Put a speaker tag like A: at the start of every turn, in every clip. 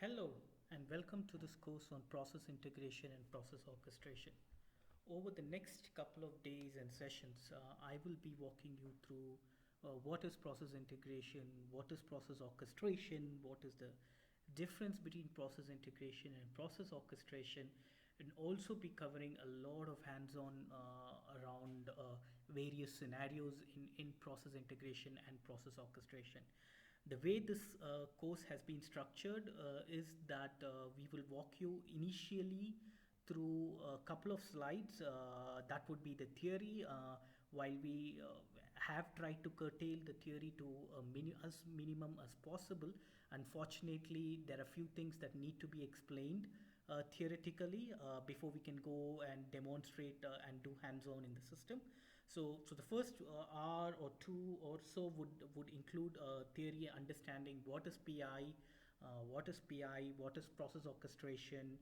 A: Hello and welcome to this course on process integration and process orchestration. Over the next couple of days and sessions, I will be walking you through what is process integration, what is process orchestration, what is the difference between process integration and process orchestration, and also be covering a lot of hands-on around various scenarios in process integration and process orchestration. The way this course has been structured is that we will walk you initially through a couple of slides. That would be the theory, while we have tried to curtail the theory to as minimum as possible. Unfortunately, there are a few things that need to be explained theoretically before we can go and demonstrate and do hands-on in the system. So the first hour or two or so would include theory understanding what is PI, what is process orchestration,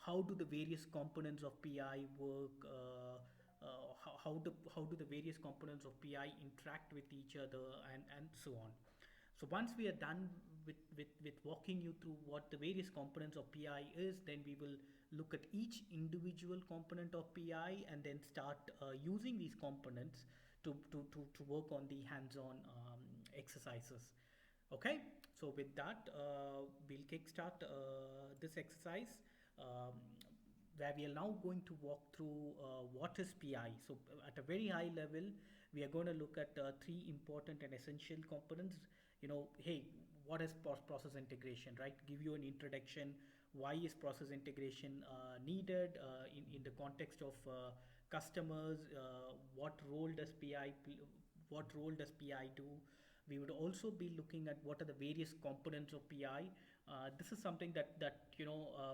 A: how do the various components of PI work, how do the various components of PI interact with each other, and so on. So once we are done with walking you through what the various components of PI is, then we will look at each individual component of PI and then start using these components to work on the hands-on exercises. Okay, so with that, we'll kickstart this exercise. Where we are now going to walk through what is PI. So at a very high level, we are going to look at three important and essential components. Hey, what is process integration, right? Give you an introduction. Why is process integration needed in the context of customers? What role does PI do? We would also be looking at what are the various components of PI. This is something that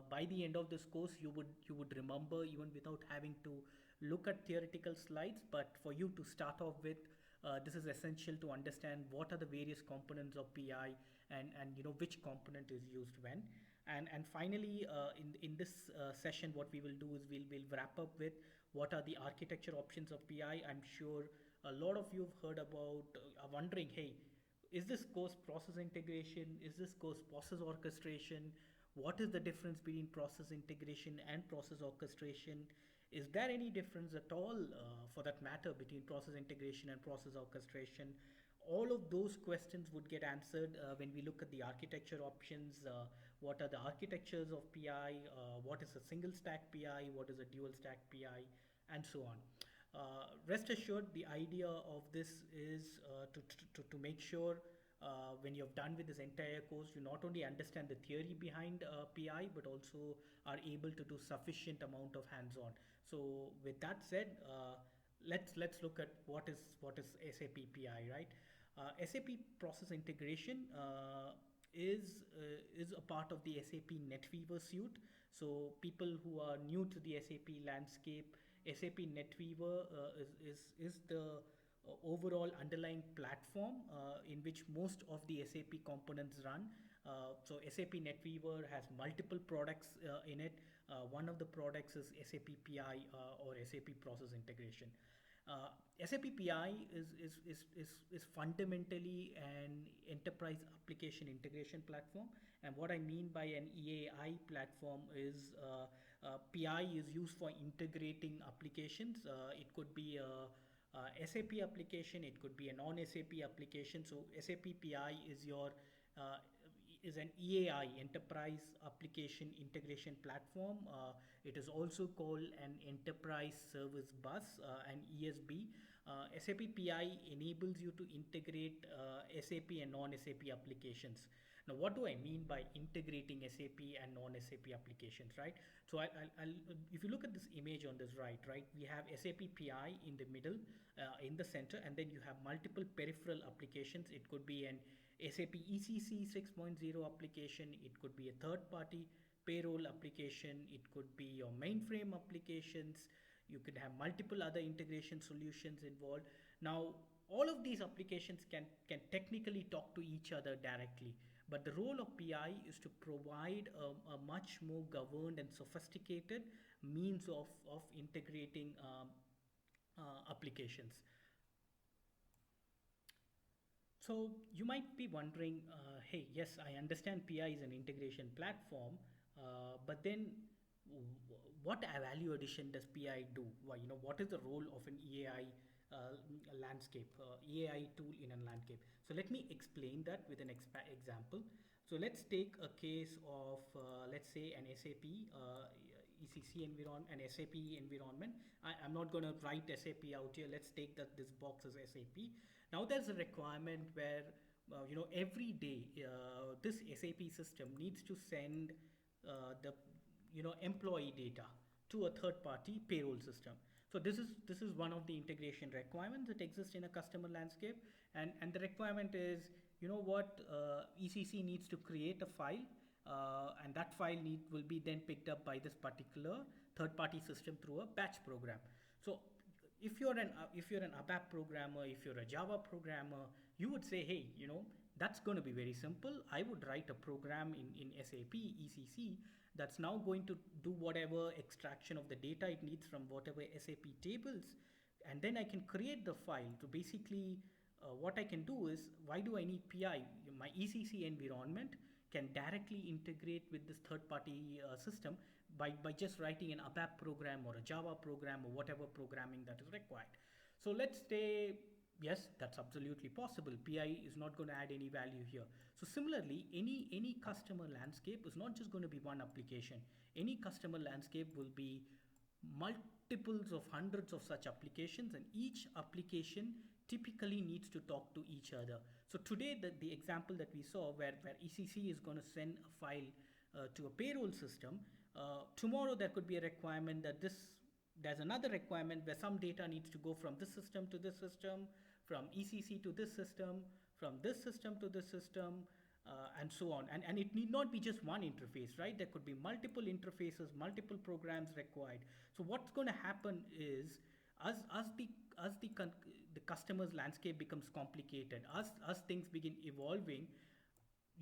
A: by the end of this course you would remember even without having to look at theoretical slides. But for you to start off with, this is essential to understand what are the various components of PI and which component is used when. And finally, in this session, what we will do is we'll wrap up with what are the architecture options of PI. I'm sure a lot of you have heard about, are wondering, hey, is this course process integration? Is this course process orchestration? What is the difference between process integration and process orchestration? Is there any difference at all, for that matter, between process integration and process orchestration? All of those questions would get answered when we look at the architecture options. What are the architectures of PI? What is a single stack PI? What is a dual stack PI? And so on. Rest assured, the idea of this is to make sure when you're done with this entire course, you not only understand the theory behind PI, but also are able to do sufficient amount of hands-on. So with that said, let's look at what is SAP PI, right? SAP process integration is a part of the SAP NetWeaver suite. So people who are new to the SAP landscape, SAP NetWeaver is the overall underlying platform in which most of the SAP components run. So SAP NetWeaver has multiple products in it. One of the products is SAP PI or SAP Process Integration. SAP PI is fundamentally an enterprise application integration platform. And what I mean by an EAI platform is PI is used for integrating applications. It could be a SAP application, it could be a non-SAP application. So SAP PI uh, is an EAI, Enterprise Application Integration Platform. It is also called an Enterprise Service Bus, an ESB. SAP PI enables you to integrate SAP and non-SAP applications. Now, what do I mean by integrating SAP and non-SAP applications, right? So if you look at this image on this right, we have SAP PI in the middle, in the center, and then you have multiple peripheral applications. It could be an SAP ECC 6.0 application. It could be a third-party payroll application. It could be your mainframe applications. You could have multiple other integration solutions involved. Now, all of these applications can technically talk to each other directly, but the role of PI is to provide a much more governed and sophisticated means of integrating applications. So you might be wondering, hey, yes, I understand PI is an integration platform, but then what value addition does PI do? Why, what is the role of an EAI landscape, EAI tool in a landscape? So let me explain that with an example. So let's take a case of, let's say, an SAP ECC environment, an SAP environment. I'm not going to write SAP out here. Let's take that this box as SAP. Now there's a requirement where every day this SAP system needs to send the employee data to a third party payroll system. So this is one of the integration requirements that exist in a customer landscape, and the requirement is, ECC needs to create a file, and that file will be then picked up by this particular third party system through a batch program. So if you're an ABAP programmer, if you're a Java programmer, you would say, hey, that's going to be very simple. I would write a program in SAP ECC that's now going to do whatever extraction of the data it needs from whatever SAP tables, and then I can create the file. To basically, what I can do is, why do I need PI? My ECC environment can directly integrate with this third-party system by just writing an ABAP program or a Java program or whatever programming that is required. So let's say, yes, that's absolutely possible. PI is not going to add any value here. So similarly, any customer landscape is not just going to be one application. Any customer landscape will be multiples of hundreds of such applications, and each application typically needs to talk to each other. So today, the example that we saw where ECC is going to send a file to a payroll system, tomorrow there could be a requirement that there's another requirement where some data needs to go from this system to this system, from ECC to this system, from this system to this system, and so on. And it need not be just one interface, right? There could be multiple interfaces, multiple programs required. So what's going to happen is, as the customer's landscape becomes complicated, as things begin evolving,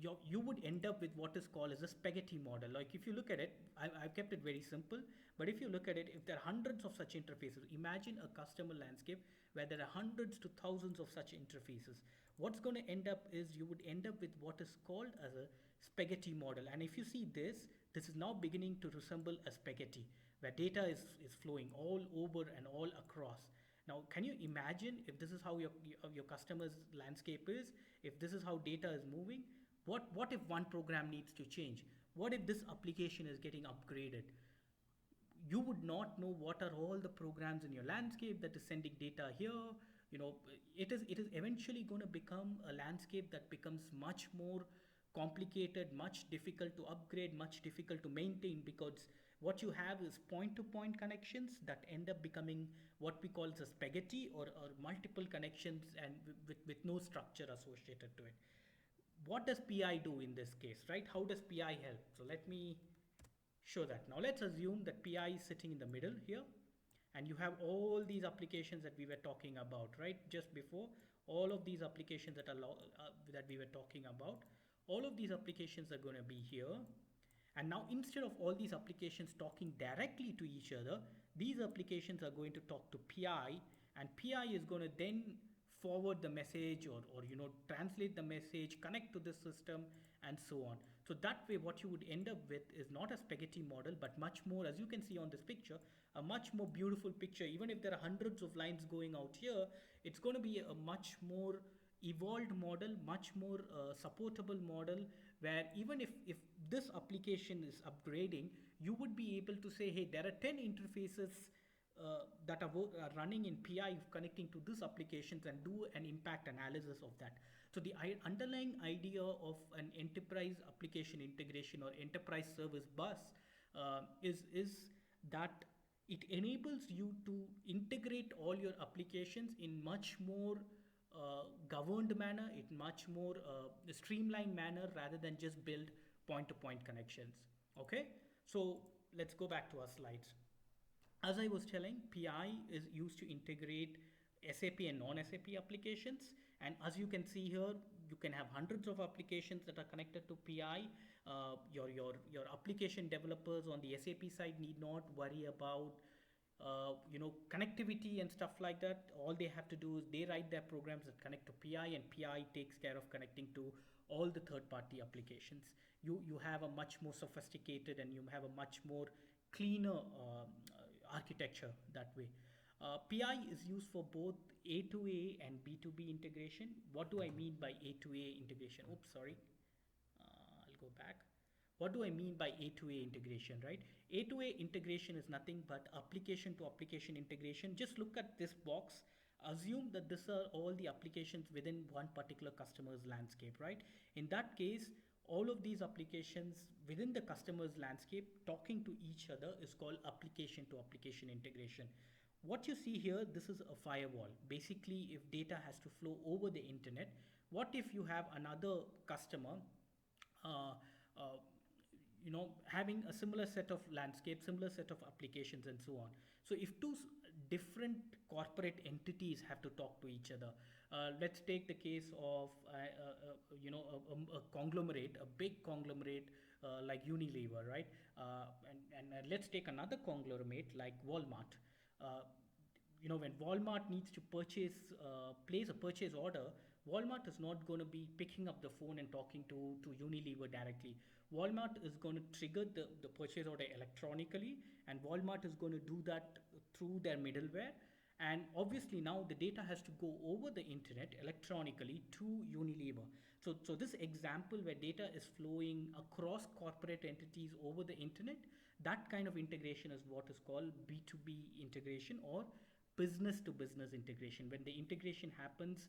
A: you would end up with what is called as a spaghetti model. Like if you look at it, I've kept it very simple, but if you look at it, if there are hundreds of such interfaces, imagine a customer landscape where there are hundreds to thousands of such interfaces. What's going to end up is you would end up with what is called as a spaghetti model. And if you see this is now beginning to resemble a spaghetti where data is flowing all over and all across. Now, can you imagine if this is how your customer's landscape is, if this is how data is moving? What if one program needs to change? What if this application is getting upgraded? You would not know what are all the programs in your landscape that is sending data here. It is eventually going to become a landscape that becomes much more complicated, much difficult to upgrade, much difficult to maintain, because what you have is point-to-point connections that end up becoming what we call the spaghetti, or multiple connections and with no structure associated to it. What does PI do in this case, right? How does PI help? So let me show that. Now let's assume that PI is sitting in the middle here, and you have all these applications that we were talking about, right? Just before, all of these applications that we were talking about, all of these applications are going to be here. And now instead of all these applications talking directly to each other, these applications are going to talk to PI, and PI is going to then forward the message or translate the message, connect to this system, and so on. So that way what you would end up with is not a spaghetti model, but much more, as you can see on this picture, a much more beautiful picture. Even if there are hundreds of lines going out here, it's going to be a much more evolved model, much more supportable model, where even if this application is upgrading, you would be able to say, hey, there are 10 interfaces that are running in PI connecting to this applications, and do an impact analysis of that. So the underlying idea of an enterprise application integration or enterprise service bus is that it enables you to integrate all your applications in much more governed manner, in much more streamlined manner, rather than just build point-to-point connections. Okay, so let's go back to our slides. As I was telling, PI is used to integrate SAP and non-SAP applications, and as you can see here, you can have hundreds of applications that are connected to PI. Your application developers on the SAP side need not worry about connectivity and stuff like that. All they have to do is they write their programs that connect to PI, and PI takes care of connecting to all the third-party applications. You have a much more sophisticated and you have a much more cleaner architecture that way. PI is used for both A2A and B2B integration. What do I mean by A2A integration? Oops, sorry. I'll go back. What do I mean by A2A integration, right? A2A integration is nothing but application to application integration. Just look at this box. Assume that these are all the applications within one particular customer's landscape, right? In that case, all of these applications within the customer's landscape talking to each other is called application to application integration. What you see here, this is a firewall. Basically, if data has to flow over the internet, what if you have another customer uh, uh, having a similar set of landscape, similar set of applications and so on. So if two different corporate entities have to talk to each other, let's take the case of a conglomerate, a big conglomerate like Unilever, right? And let's take another conglomerate like Walmart. uh, when Walmart needs to place a purchase order, Walmart is not going to be picking up the phone and talking to Unilever directly. Walmart is going to trigger the purchase order electronically, and Walmart is going to do that through their middleware. And obviously now the data has to go over the internet electronically to Unilever. So this example where data is flowing across corporate entities over the internet, that kind of integration is what is called B2B integration, or business to business integration. When the integration happens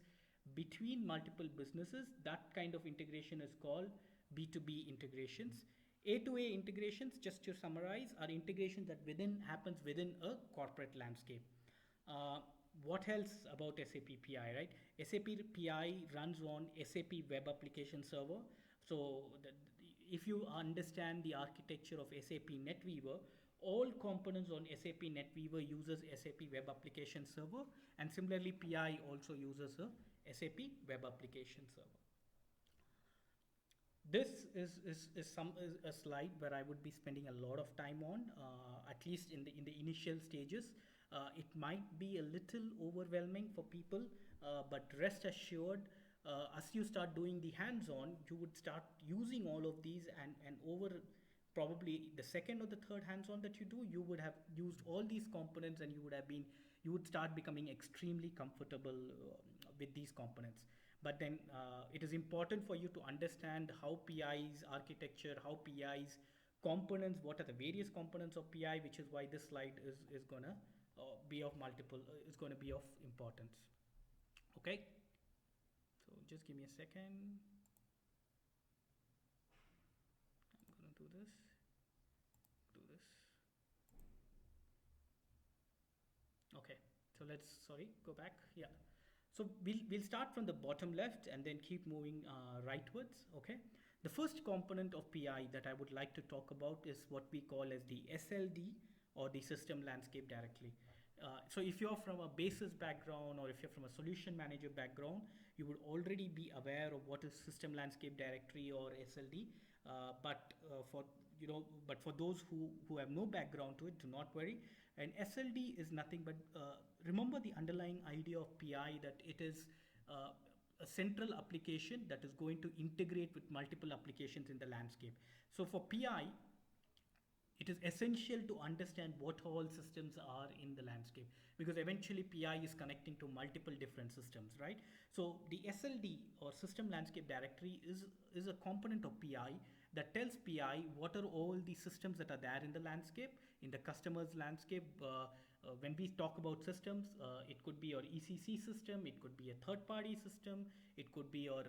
A: between multiple businesses, that kind of integration is called B2B integrations. A2A integrations, just to summarize, are integrations that happens within a corporate landscape. Uh, what else about SAP PI, right? SAP PI runs on SAP Web Application Server. So if you understand the architecture of SAP NetWeaver, all components on SAP NetWeaver uses SAP Web Application Server, and similarly PI also uses a SAP Web Application Server. This is a slide where I would be spending a lot of time on, at least in the initial stages. It might be a little overwhelming for people, but rest assured, as you start doing the hands-on, you would start using all of these, and over probably the second or the third hands-on that you do, you would have used all these components, and you would start becoming extremely comfortable with these components. But then it is important for you to understand how PI's architecture, how PI's components, what are the various components of PI, which is why this slide is gonna be of is gonna be of importance. Okay, so just give me a second. I'm gonna do this. Okay, so go back. Yeah. So we'll start from the bottom left and then keep moving rightwards, okay? The first component of PI that I would like to talk about is what we call as the SLD, or the System Landscape Directory. So if you're from a basis background, or if you're from a solution manager background, you would already be aware of what is System Landscape Directory, or SLD. But for those who have no background to it, do not worry. And SLD is nothing but, remember the underlying idea of PI, that it is a central application that is going to integrate with multiple applications in the landscape. So for PI, it is essential to understand what all systems are in the landscape, because eventually PI is connecting to multiple different systems, right? So the SLD, or System Landscape Directory, is a component of PI that tells PI what are all the systems that are there in the landscape, in the customer's landscape. When we talk about systems, it could be your ECC system, it could be a third-party system, it could be your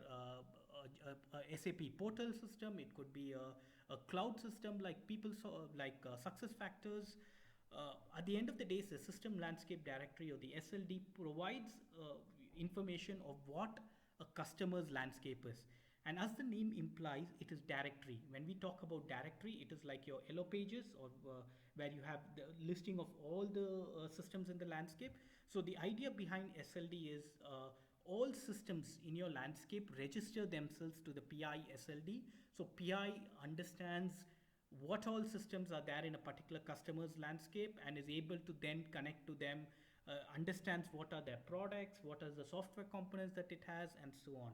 A: a SAP portal system, it could be a cloud system like SuccessFactors. At the end of the day, the System Landscape Directory, or the SLD, provides information of what a customer's landscape is. And as the name implies, it is directory. When we talk about directory, it is like your yellow pages, or where you have the listing of all the systems in the landscape. So the idea behind SLD is all systems in your landscape register themselves to the PI SLD. So PI understands what all systems are there in a particular customer's landscape, and is able to then connect to them, understands what are their products, what are the software components that it has, and so on.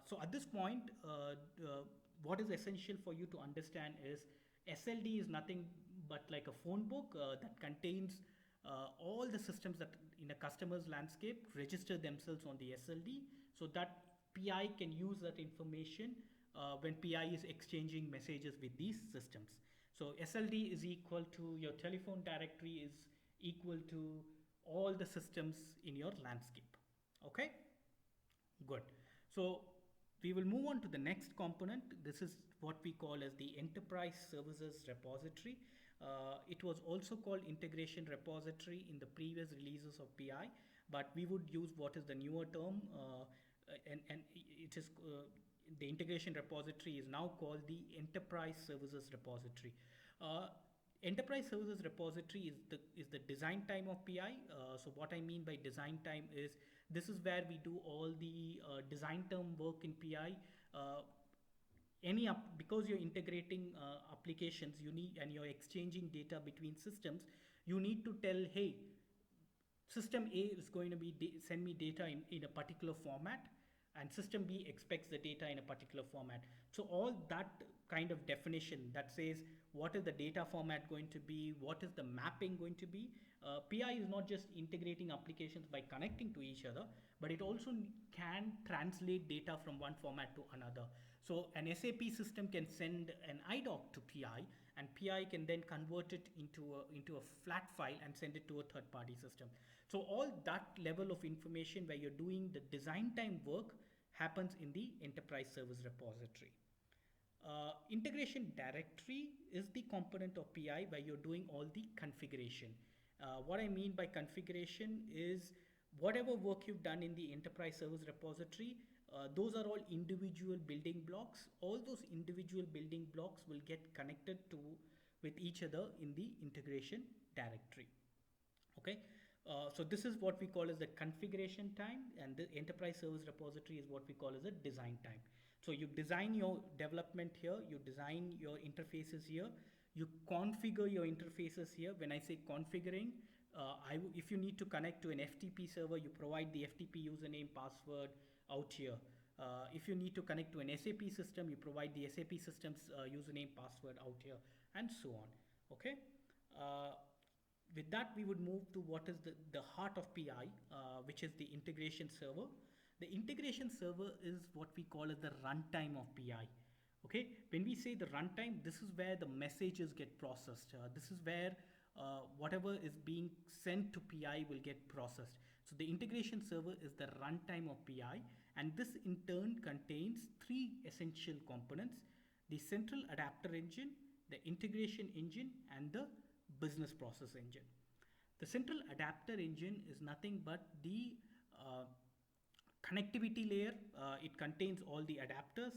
A: So at this point, what is essential for you to understand is SLD is nothing but like a phone book that contains all the systems that in a customer's landscape register themselves on the SLD, so that PI can use that information when PI is exchanging messages with these systems. So SLD is equal to your telephone directory is equal to all the systems in your landscape. Okay, good. So we will move on to the next component. This is what we call as the enterprise services repository. It was also called integration repository in the previous releases of PI, but we would use what is the newer term, and it is the integration repository is now called the enterprise services repository. Enterprise services repository is the design time of PI. So what I mean by design time is this is where we do all the design term work in PI. Because you're integrating applications, you need, and you're exchanging data between systems, you need to tell, hey, system A is going to be send me data in a particular format, and system B expects the data in a particular format. So all that kind of definition that says what is the data format going to be, what is the mapping going to be. PI is not just integrating applications by connecting to each other, but it also can translate data from one format to another. So an SAP system can send an IDOC to PI, and PI can then convert it into a flat file and send it to a third-party system. So all that level of information where you're doing the design time work happens in the enterprise service repository. Integration directory is the component of PI where you're doing all the configuration. What I mean by configuration is whatever work you've done in the enterprise service repository, those are all individual building blocks. All those individual building blocks will get connected to with each other in the integration directory. Okay. So this is what we call as the configuration time, and the enterprise service repository is what we call as a design time. So you design your development here, you design your interfaces here, you configure your interfaces here. When I say configuring, if you need to connect to an FTP server, you provide the FTP username, password out here. If you need to connect to an SAP system, you provide the SAP system's username, password out here, and so on. Okay. With that, we would move to what is the heart of PI, which is the integration server. The integration server is what we call as the runtime of PI. Okay, when we say the runtime, this is where the messages get processed. This is where whatever is being sent to PI will get processed. So the integration server is the runtime of PI, and this in turn contains three essential components: the central adapter engine, the integration engine, and the business process engine. The central adapter engine is nothing but the connectivity layer. It contains all the adapters.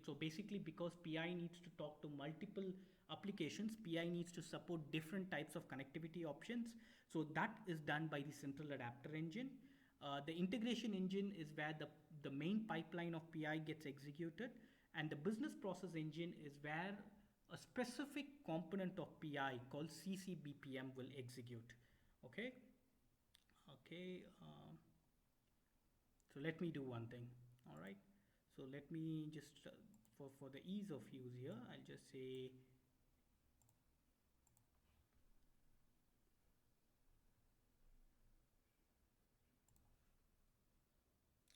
A: So basically, because PI needs to talk to multiple applications, PI needs to support different types of connectivity options. So that is done by the central adapter engine. The integration engine is where the main pipeline of PI gets executed, and the business process engine is where a specific component of PI called CCBPM will execute. Okay. So let me do one thing. All right. So let me just for the ease of use here, I'll just say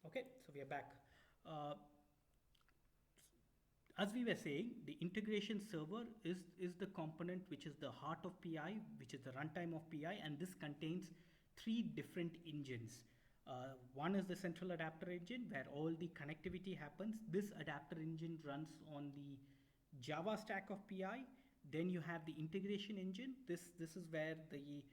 A: okay. So we are back. As we were saying, the integration server is the component which is the heart of PI, which is the runtime of PI, and this contains three different engines. One is the central adapter engine where all the connectivity happens. This adapter engine runs on the Java stack of PI. Then you have the integration engine. This is where the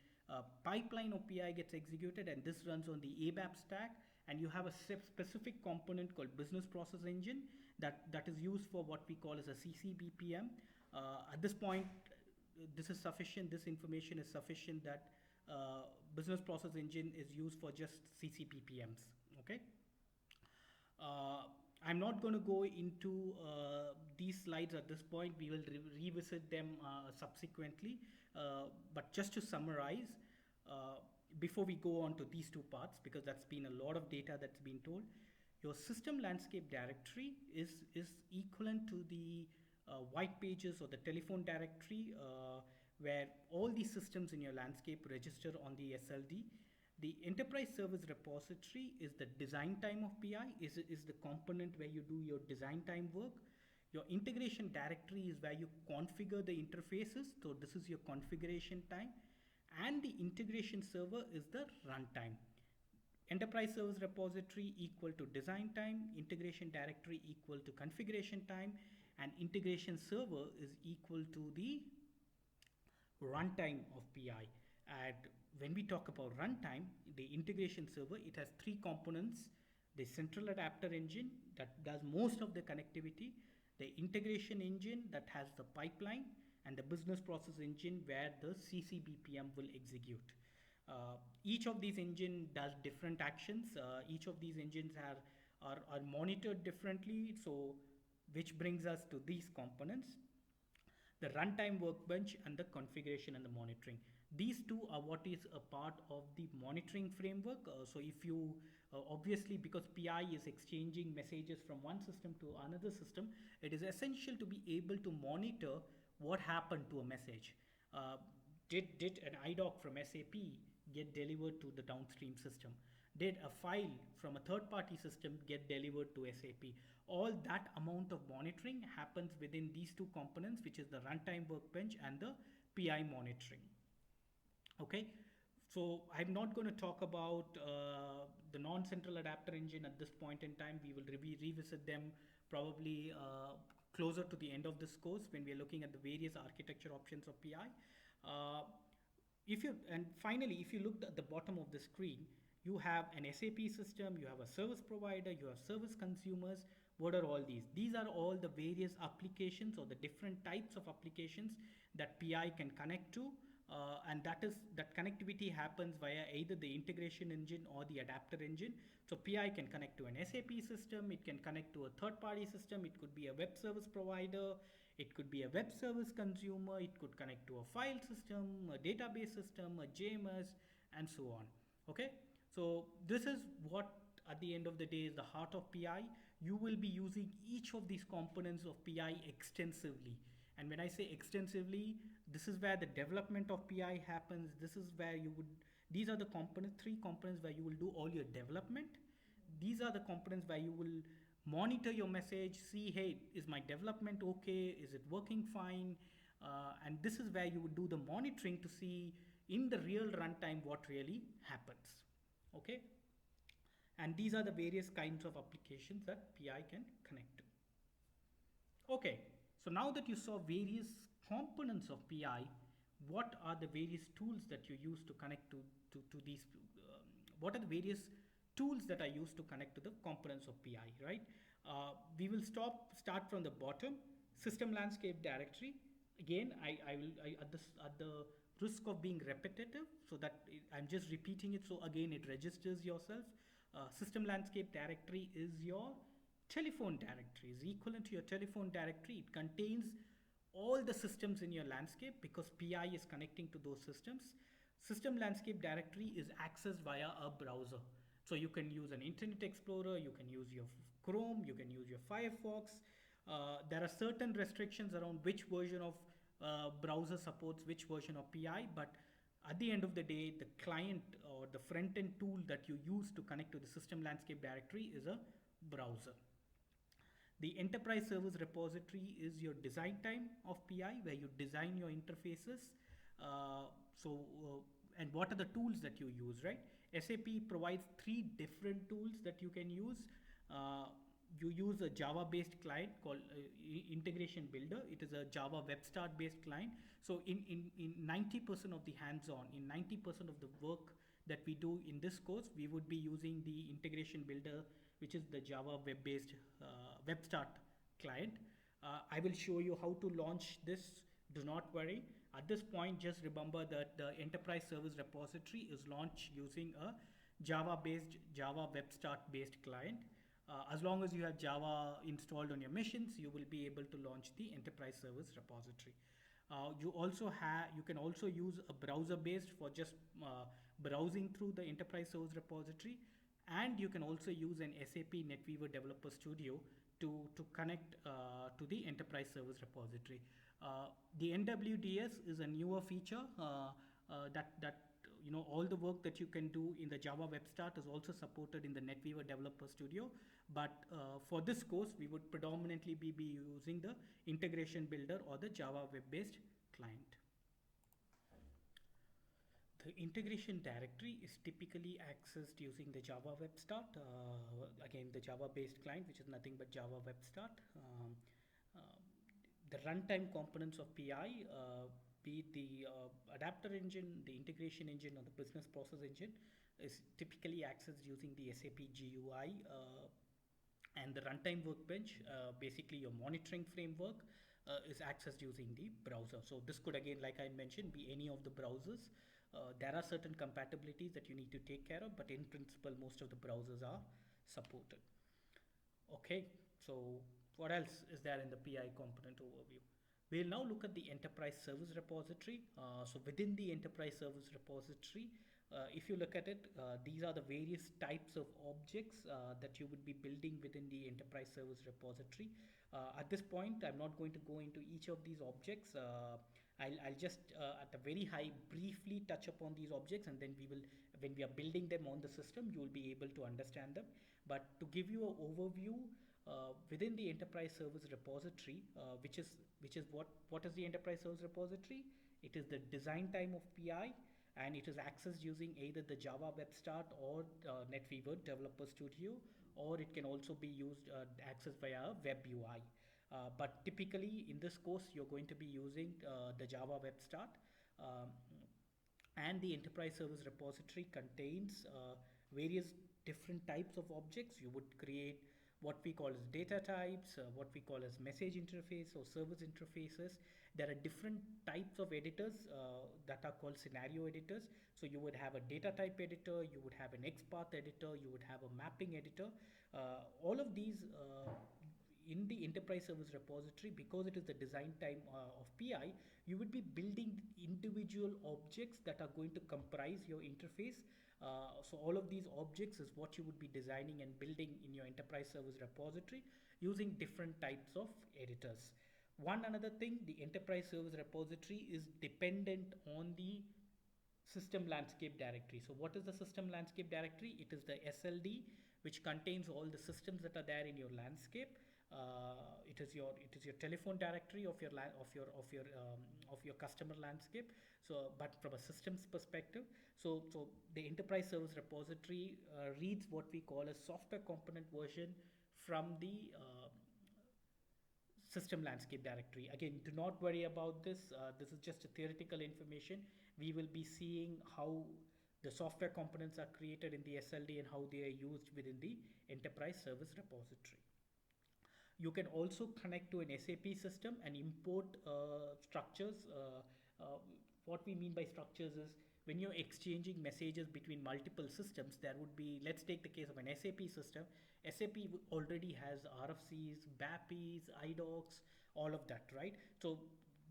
A: pipeline of PI gets executed, and this runs on the ABAP stack. And you have a specific component called business process engine that is used for what we call as a CCBPM. At this point, this is sufficient. This information is sufficient that business process engine is used for just CCBPMs. Okay. I'm not going to go into these slides slides at this point. We will revisit them subsequently. But just to summarize, uh, before we go on to these two parts, because that's been a lot of data that's been told, your system landscape directory is equivalent to the white pages or the telephone directory, where all the systems in your landscape register on the SLD. The enterprise service repository is the design time of PI, is the component where you do your design time work. Your integration directory is where you configure the interfaces, so this is your configuration time. And the integration server is the runtime. Enterprise service repository equal to design time, integration directory equal to configuration time, and integration server is equal to the runtime of PI. And when we talk about runtime, the integration server, it has three components: the central adapter engine that does most of the connectivity, the integration engine that has the pipeline, and the business process engine where the CCBPM will execute. Each of these engine does different actions. Each of these engines are monitored differently. So, which brings us to these components: the runtime workbench and the configuration and the monitoring. These two are what is a part of the monitoring framework. So if you obviously, because PI is exchanging messages from one system to another system, it is essential to be able to monitor what happened to a message. Did an IDOC from SAP get delivered to the downstream system? Did a file from a third party system get delivered to SAP? All that amount of monitoring happens within these two components, which is the runtime workbench and the PI monitoring. Okay, so I'm not going to talk about the non-central adapter engine at this point in time. We will revisit them probably closer to the end of this course when we are looking at the various architecture options of PI. And finally, if you look at the bottom of the screen, you have an SAP system, you have a service provider, you have service consumers. What are all these? These are all the various applications or the different types of applications that PI can connect to. And that connectivity happens via either the integration engine or the adapter engine. So PI can connect to an SAP system, it can connect to a third party system, it could be a web service provider, it could be a web service consumer, it could connect to a file system, a database system, a JMS, and so on. Okay, so this is what at the end of the day is the heart of PI. You will be using each of these components of PI extensively. And when I say extensively, this is where the development of PI happens. This is where these are the three components where you will do all your development. These are the components where you will monitor your message, see, hey, is my development okay? Is it working fine? And this is where you would do the monitoring to see in the real runtime what really happens. Okay? And these are the various kinds of applications that PI can connect to. Okay, so now that you saw various components of PI, what are the various tools that you use to connect to these? What are the various tools that are used to connect to the components of PI, right? We will start from the bottom. System landscape directory. Again, I will at the risk of being repetitive, so that I'm just repeating it. So again, it registers yourself. System landscape directory is your telephone directory, is equivalent to your telephone directory. It contains all the systems in your landscape because PI is connecting to those systems. System landscape directory is accessed via a browser. So you can use an Internet Explorer, you can use your Chrome, you can use your Firefox. There are certain restrictions around which version of browser supports which version of PI, but at the end of the day, the client or the front-end tool that you use to connect to the system landscape directory is a browser. The enterprise service repository is your design time of PI, where you design your interfaces. And what are the tools that you use, right? SAP provides 3 different tools that you can use. You use a Java-based client called Integration Builder. It is a Java WebStart-based client. So in 90% of the hands-on, in 90% of the work that we do in this course, we would be using the Integration Builder, which is the Java web-based WebStart client. I will show you how to launch this. Do not worry. At this point, just remember that the enterprise service repository is launched using a Java WebStart based client. As long as you have Java installed on your machines, you will be able to launch the enterprise service repository. You can also use a browser based for just browsing through the enterprise service repository, and you can also use an SAP NetWeaver Developer Studio to connect to the enterprise service repository. The NWDS is a newer feature that all the work that you can do in the Java Web Start is also supported in the NetWeaver Developer Studio. But for this course, we would predominantly be using the integration builder or the Java web-based client. The integration directory is typically accessed using the Java Web Start. Again, the Java-based client, which is nothing but Java Web Start. Uh, the runtime components of PI, be it the adapter engine, the integration engine, or the business process engine, is typically accessed using the SAP GUI. And the runtime workbench, basically your monitoring framework, is accessed using the browser. So this could, again, like I mentioned, be any of the browsers. There are certain compatibilities that you need to take care of, but in principle, most of the browsers are supported. Okay, so what else is there in the PI component overview? We'll now look at the enterprise service repository. So within the enterprise service repository, if you look at it, these are the various types of objects that you would be building within the enterprise service repository. At this point, I'm not going to go into each of these objects. I'll just at a very high briefly touch upon these objects, and then when we are building them on the system, you will be able to understand them. But to give you an overview, within the enterprise service repository, which is what is the enterprise service repository? It is the design time of PI, and it is accessed using either the Java Web Start or NetWeaver Developer Studio, or it can also be used accessed via Web UI. But typically in this course, you're going to be using the Java Web Start. And the enterprise service repository contains various different types of objects. You would create what we call as data types, what we call as message interface or service interfaces. There are different types of editors that are called scenario editors. So you would have a data type editor, you would have an XPath editor, you would have a mapping editor. All of these in the enterprise service repository, because it is the design time of PI, you would be building individual objects that are going to comprise your interface. So all of these objects is what you would be designing and building in your enterprise service repository using different types of editors. One another thing, the enterprise service repository is dependent on the system landscape directory. So what is the system landscape directory? It is the SLD, which contains all the systems that are there in your landscape. It is your telephone directory of your customer landscape. So, but from a systems perspective, so the enterprise service repository reads what we call a software component version from the system landscape directory. Again, do not worry about this. This is just a theoretical information. We will be seeing how the software components are created in the SLD and how they are used within the enterprise service repository. You can also connect to an SAP system and import structures. What we mean by structures is when you're exchanging messages between multiple systems, there would be, let's take the case of an SAP system. SAP already has RFCs, BAPIs, IDOCs, all of that, right? So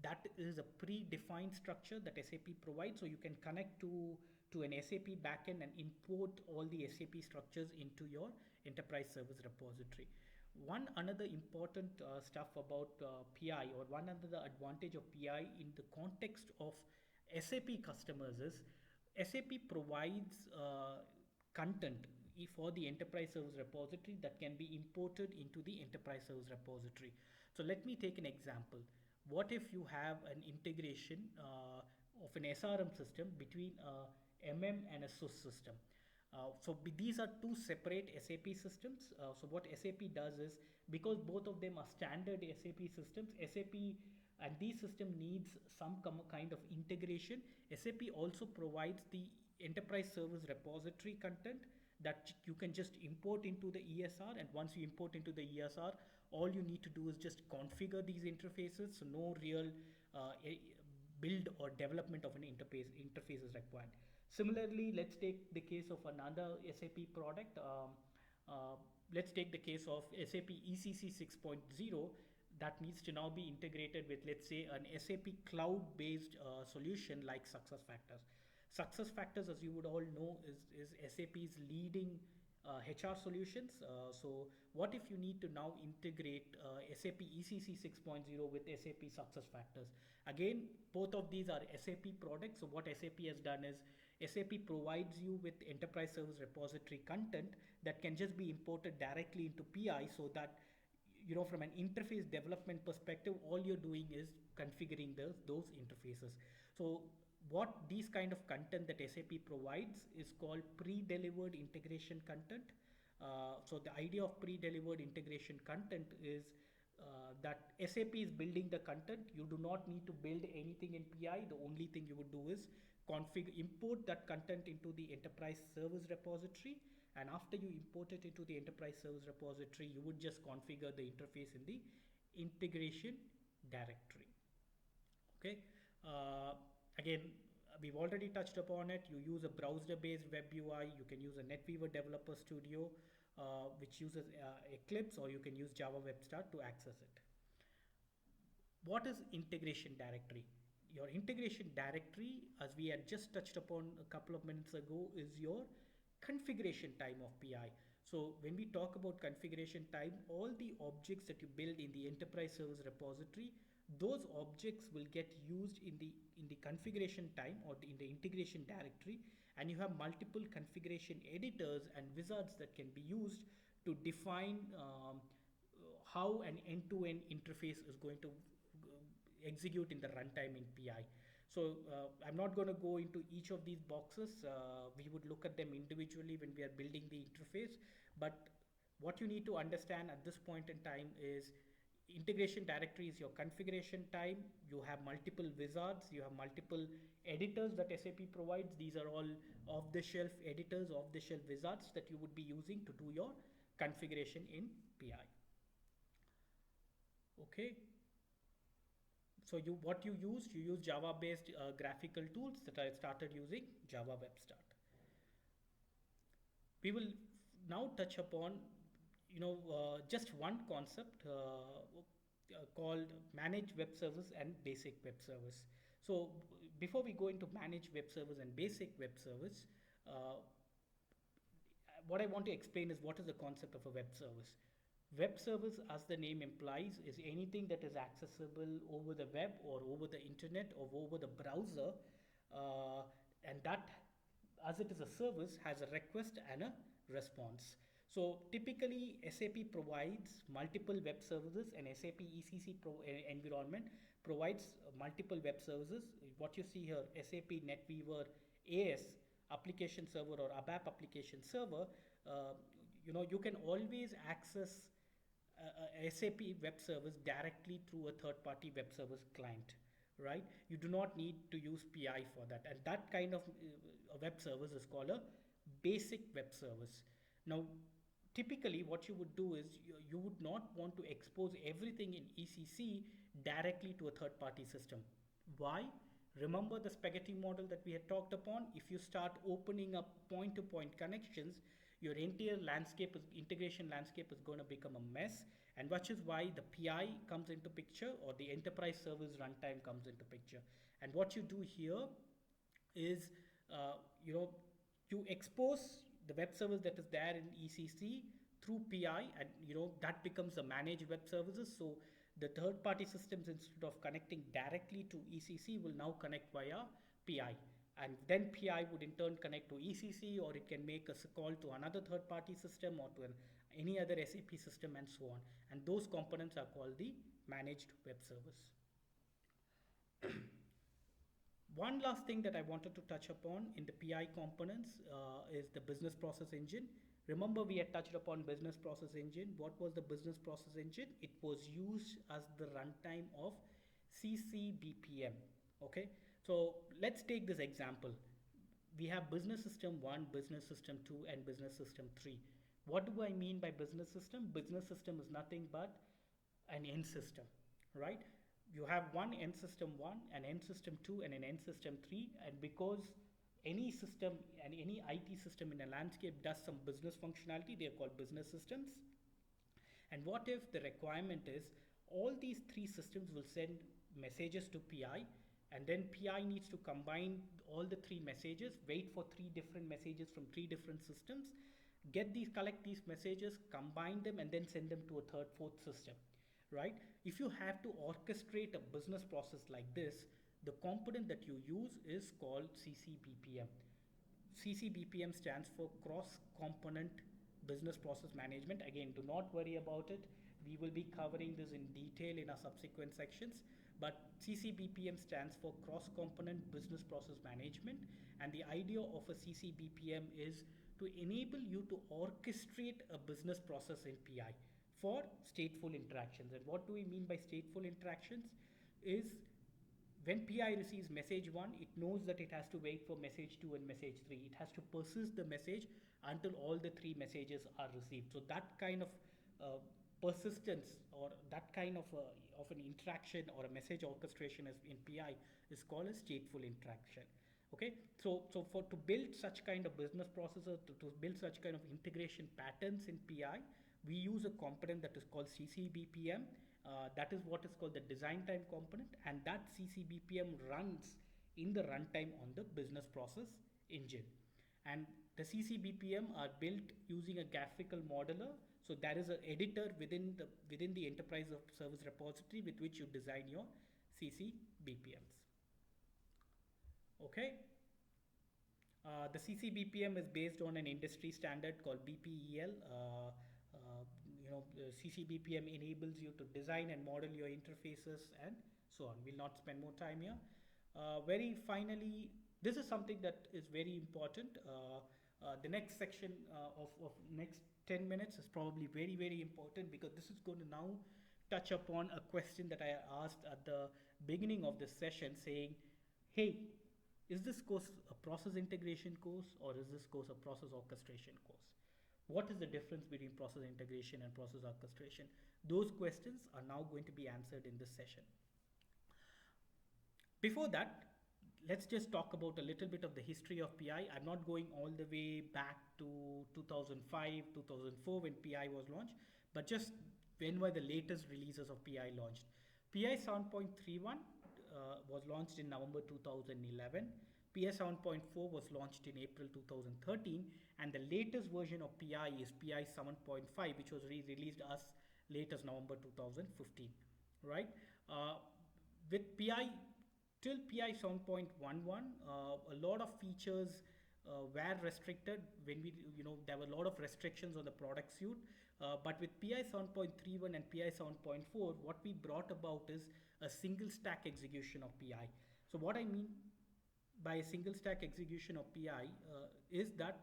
A: that is a predefined structure that SAP provides. So you can connect to an SAP backend and import all the SAP structures into your enterprise service repository. One another important stuff about PI, or one another advantage of PI in the context of SAP customers is SAP provides content for the enterprise service repository that can be imported into the enterprise service repository. So let me take an example. What if you have an integration of an SRM system between a MM and a SUS system? So these are two separate SAP systems. So what SAP does is, because both of them are standard SAP systems, SAP and these system needs some kind of integration. SAP also provides the enterprise service repository content that you can just import into the ESR, and once you import into the ESR, all you need to do is just configure these interfaces. So no real build or development of an interface is required. Similarly, let's take the case of another SAP product. let's take the case of SAP ECC 6.0 that needs to now be integrated with, let's say, an SAP cloud-based solution like SuccessFactors. SuccessFactors, as you would all know, is SAP's leading HR solutions. So what if you need to now integrate SAP ECC 6.0 with SAP SuccessFactors? Again, both of these are SAP products. So what SAP has done is SAP provides you with enterprise service repository content that can just be imported directly into PI, so that from an interface development perspective, all you're doing is configuring those interfaces. So what these kind of content that SAP provides is called pre-delivered integration content. So the idea of pre-delivered integration content is that SAP is building the content. You do not need to build anything in PI. The only thing you would do is import that content into the enterprise service repository, and after you import it into the enterprise service repository, you would just configure the interface in the integration directory. Okay. Again, we've already touched upon it. You use a browser-based web UI. You can use a NetWeaver Developer Studio, which uses Eclipse, or you can use Java Web Start to access it. What is integration directory? Your integration directory, as we had just touched upon a couple of minutes ago, is your configuration time of PI. So when we talk about configuration time, all the objects that you build in the enterprise service repository, those objects will get used in the configuration time or in the integration directory, and you have multiple configuration editors and wizards that can be used to define how an end-to-end interface is going to execute in the runtime in PI. So I'm not going to go into each of these boxes. We would look at them individually when we are building the interface. But what you need to understand at this point in time is integration directory is your configuration time. You have multiple wizards. You have multiple editors that SAP provides. These are all off-the-shelf editors, off-the-shelf wizards that you would be using to do your configuration in PI. Okay. So what you use Java-based graphical tools that I started using Java Web Start. We will now touch upon just one concept called managed web service and basic web service. So before we go into managed web service and basic web service, what I want to explain is what is the concept of a web service. Web service, as the name implies, is anything that is accessible over the web or over the internet or over the browser, and that, as it is a service, has a request and a response. So typically SAP provides multiple web services, and SAP ECC environment provides multiple web services. What you see here, SAP NetWeaver AS application server or ABAP application server, you can always access a SAP web service directly through a third-party web service client, right? You do not need to use PI for that, and that kind of a web service is called a basic web service. Now, typically what you would do is you would not want to expose everything in ECC directly to a third-party system. Why? Remember the spaghetti model that we had talked upon? If you start opening up point-to-point connections, your entire integration landscape is going to become a mess, and which is why the PI comes into picture, or the enterprise service runtime comes into picture. And what you do here is, you expose the web service that is there in ECC through PI, and that becomes a managed web services. So the third-party systems, instead of connecting directly to ECC, will now connect via PI. And then PI would in turn connect to ECC, or it can make a call to another third-party system or to any other SAP system, and so on. And those components are called the managed web service. One last thing that I wanted to touch upon in the PI components is the business process engine. Remember, we had touched upon business process engine. What was the business process engine? It was used as the runtime of CCBPM. Okay. So let's take this example. We have business system 1, business system 2, and business system 3. What do I mean by business system? Business system is nothing but an end system, right? You have one end system 1, an end system 2, and an end system 3, and because any system and any IT system in a landscape does some business functionality. They are called business systems. And what if the requirement is all these three systems will send messages to PI, and then PI needs to combine all the three messages, wait for three different messages from three different systems, collect these messages, combine them, and then send them to a third, fourth system, right? If you have to orchestrate a business process like this, the component that you use is called CCBPM. CCBPM stands for Cross Component Business Process Management. Again, do not worry about it. We will be covering this in detail in our subsequent sections. But CCBPM stands for Cross Component Business Process Management. And the idea of a CCBPM is to enable you to orchestrate a business process in PI for stateful interactions. And what do we mean by stateful interactions? Is when PI receives message 1, it knows that it has to wait for message 2 and message 3. It has to persist the message until all the three messages are received. So that kind of persistence, or that kind of an interaction or a message orchestration in PI is called a stateful interaction. Okay, so for to build such kind of business processes, to build such kind of integration patterns in PI, we use a component that is called CCBPM. That is what is called the design time component, and that CCBPM runs in the runtime on the business process engine. And the CCBPM are built using a graphical modeler. So there is an editor within the enterprise of service repository with which you design your CCBPMs. Okay. The CCBPM is based on an industry standard called BPEL. CCBPM enables you to design and model your interfaces and so on. We'll not spend more time here. Very finally, this is something that is very important. The next section of next 10 minutes is probably very, very important, because this is going to now touch upon a question that I asked at the beginning of this session, saying, hey, is this course a process integration course, or is this course a process orchestration course? What is the difference between process integration and process orchestration? Those questions are now going to be answered in this session. Before that, let's just talk about a little bit of the history of PI. I'm not going all the way back to 2005, 2004 when PI was launched, but just when were the latest releases of PI launched. PI 7.31 was launched in November 2011. PI 7.4 was launched in April 2013, and the latest version of PI is PI 7.5, which was released as late as November 2015, right? With PI, till PI 7.11, a lot of features were restricted. There were a lot of restrictions on the product suite, but with PI 7.31 and PI 7.4, what we brought about is a single stack execution of PI. So what I mean by a single stack execution of PI is that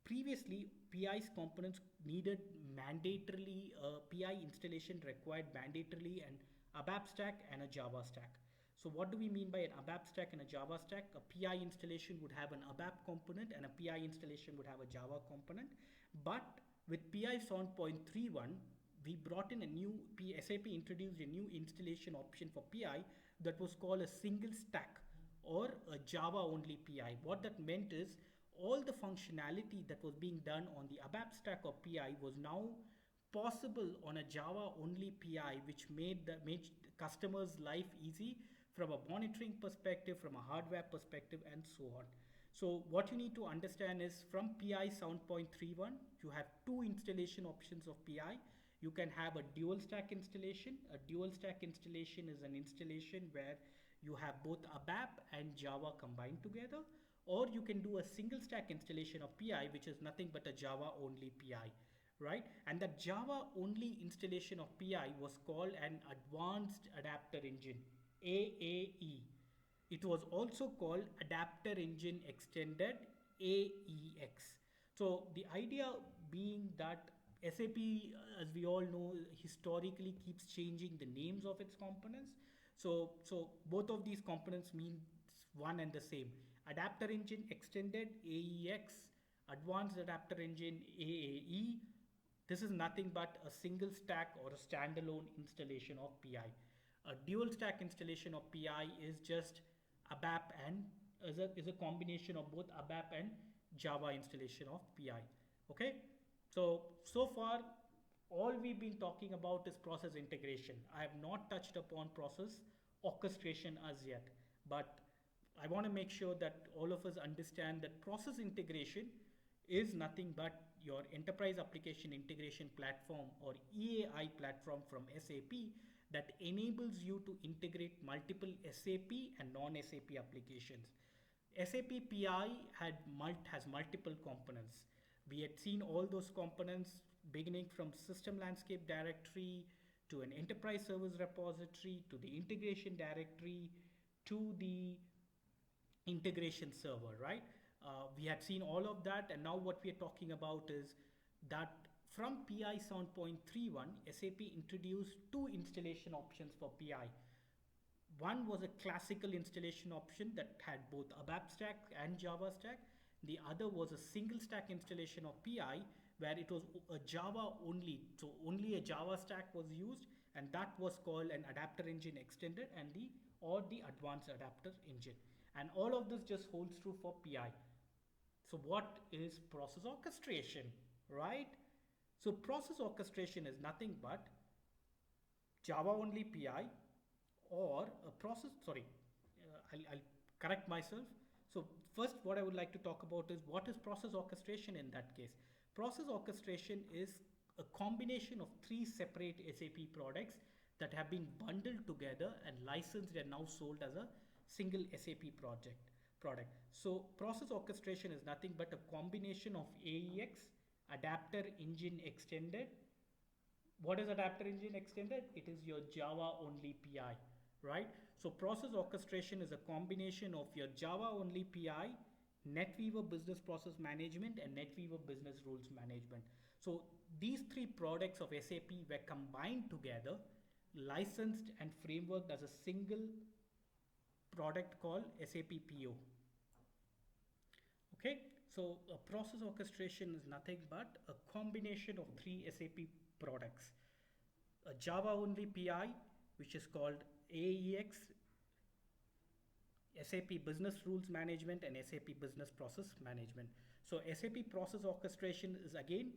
A: previously PI's components needed mandatorily, PI installation required mandatorily an ABAP stack and a Java stack. So what do we mean by an ABAP stack and a Java stack? A PI installation would have an ABAP component and a PI installation would have a Java component. But with PI 7.31, we brought in SAP introduced a new installation option for PI that was called a single stack or a Java only PI. What that meant is all the functionality that was being done on the ABAP stack of PI was now possible on a Java only PI, which made customers' life easy from a monitoring perspective, from a hardware perspective, and so on. So what you need to understand is from PI 7.31, you have two installation options of PI. You can have a dual stack installation. A dual stack installation is an installation where you have both ABAP and Java combined together, or you can do a single stack installation of PI, which is nothing but a Java only PI, right? And that Java only installation of PI was called an Advanced Adapter Engine, AAE. It was also called Adapter Engine Extended, AEX. So the idea being that SAP, as we all know, historically keeps changing the names of its components. So both of these components mean one and the same. Adapter Engine Extended, AEX, Advanced Adapter Engine, AAE. This is nothing but a single stack or a standalone installation of PI. A dual stack installation of PI is just ABAP and is a combination of both ABAP and Java installation of PI. Okay, so far all we've been talking about is process integration. I have not touched upon process orchestration as yet, but I want to make sure that all of us understand that process integration is nothing but your enterprise application integration platform, or EAI platform from SAP, that enables you to integrate multiple SAP and non-SAP applications. SAP PI has multiple components. We had seen all those components beginning from system landscape directory to an enterprise service repository to the integration directory to the integration server, right? We had seen all of that, and now what we are talking about is that from PI 7.31, SAP introduced two installation options for PI. One was a classical installation option that had both ABAP stack and Java stack. The other was a single stack installation of PI where it was a Java only. So only a Java stack was used, and that was called an adapter engine extended and the advanced adapter engine. And all of this just holds true for PI. So what is process orchestration, right? So process orchestration is nothing but Java only PI, or a process, sorry, I'll correct myself. So first what I would like to talk about is what is process orchestration in that case. Process orchestration is a combination of three separate SAP products that have been bundled together and licensed and now sold as a single SAP product. So process orchestration is nothing but a combination of AEX, adapter engine extended. What is adapter engine extended? It is your Java only PI, right? So process orchestration is a combination of your Java only PI, NetWeaver Business Process Management, and NetWeaver Business Rules Management. So these three products of SAP were combined together, licensed and frameworked as a single product called SAP PO. Okay, so a process orchestration is nothing but a combination of three SAP products. A Java only PI, which is called AEX, SAP Business Rules Management, and SAP Business Process Management. So SAP Process Orchestration is again,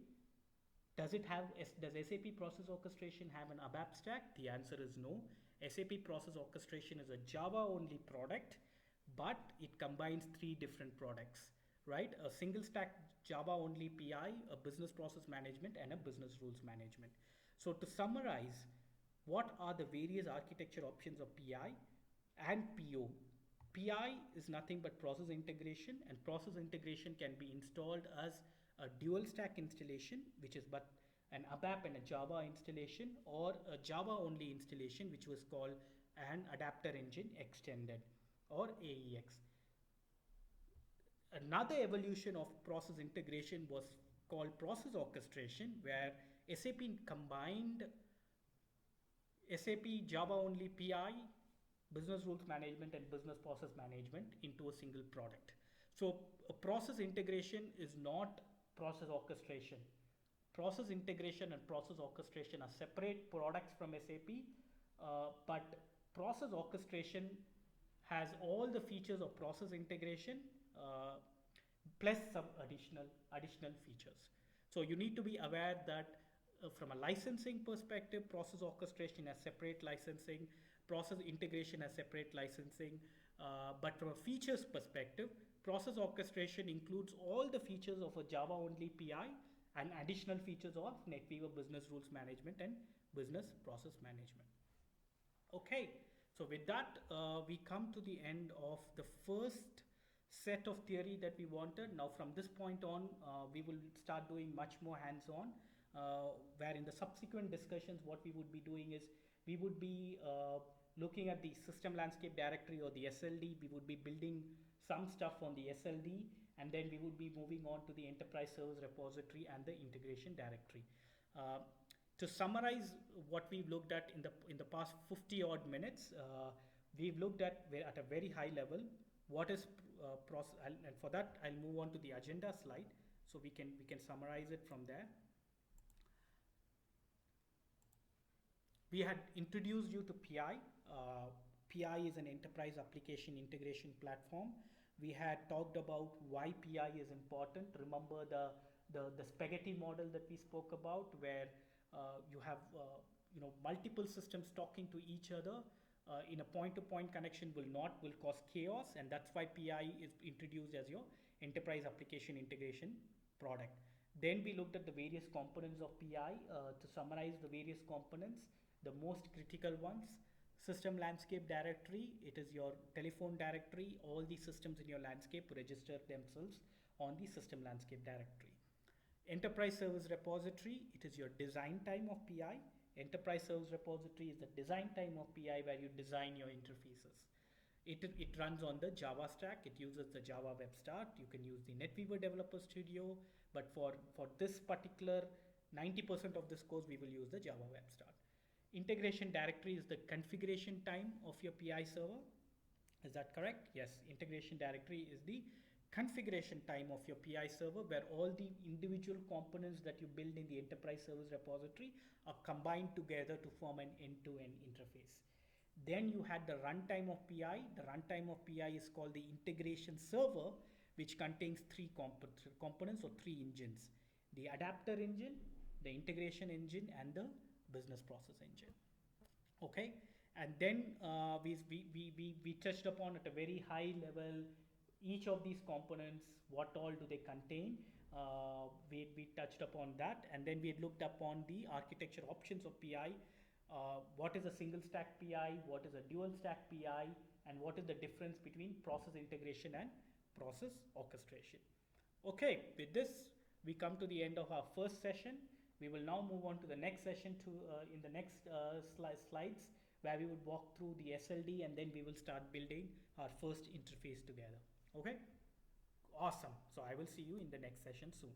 A: does SAP Process Orchestration have an ABAP stack? The answer is no. SAP Process Orchestration is a Java only product, but it combines three different products, right? A single stack Java only PI, a business process management, and a business rules management. So to summarize, what are the various architecture options of PI and PO? PI is nothing but process integration, and process integration can be installed as a dual stack installation, which is but an ABAP and a Java installation, or a Java only installation, which was called an adapter engine extended, or AEX. Another evolution of process integration was called process orchestration, where SAP combined SAP Java only PI, business rules management, and business process management into a single product. So a process integration is not process orchestration. Process integration and process orchestration are separate products from SAP, but process orchestration has all the features of process integration plus some additional features. So you need to be aware that from a licensing perspective, process orchestration has separate licensing, process integration has separate licensing, but from a features perspective, process orchestration includes all the features of a Java only PI and additional features of NetWeaver Business Rules Management and Business Process Management. Okay, so with that, we come to the end of the first set of theory that we wanted. Now from this point on, we will start doing much more hands-on, where in the subsequent discussions, what we would be doing is we would be looking at the system landscape directory, or the SLD. We would be building some stuff on the SLD, and then we would be moving on to the enterprise service repository and the integration directory. To summarize what we've looked at in the past 50 odd minutes, we've looked at a very high level what is process, and for that I'll move on to the agenda slide so we can summarize it from there. We had introduced you to PI. PI is an enterprise application integration platform We had talked about why PI is important. Remember the spaghetti model that we spoke about, where you have multiple systems talking to each other in a point-to-point connection will cause chaos, and that's why PI is introduced as your enterprise application integration product. Then we looked at the various components of PI. To summarize the various components, the most critical ones: system landscape directory. It is your telephone directory. All the systems in your landscape register themselves on the system landscape directory. Enterprise service repository, it is your design time of PI. Enterprise service repository is the design time of PI, where you design your interfaces. It runs on the Java stack. It uses the Java Web Start. You can use the NetWeaver Developer Studio, but for this particular 90% of this course, we will use the Java Web Start. Integration directory is the configuration time of your PI server. Is that correct? Yes, integration directory is the configuration time of your PI server, where all the individual components that you build in the enterprise service repository are combined together to form an end-to-end interface. Then you had the runtime of PI. The runtime of PI is called the integration server, which contains three components or three engines: the adapter engine, the integration engine, and the business process engine. Okay, and then we touched upon at a very high level each of these components, what all do they contain. We touched upon that, and then we looked upon the architecture options of PI. What is a single stack PI, what is a dual stack PI, and what is the difference between process integration and process orchestration. Okay, with this we come to the end of our first session. We will now move on to the next session in the next slides, where we would walk through the SLD, and then we will start building our first interface together. Okay, awesome. So I will see you in the next session soon.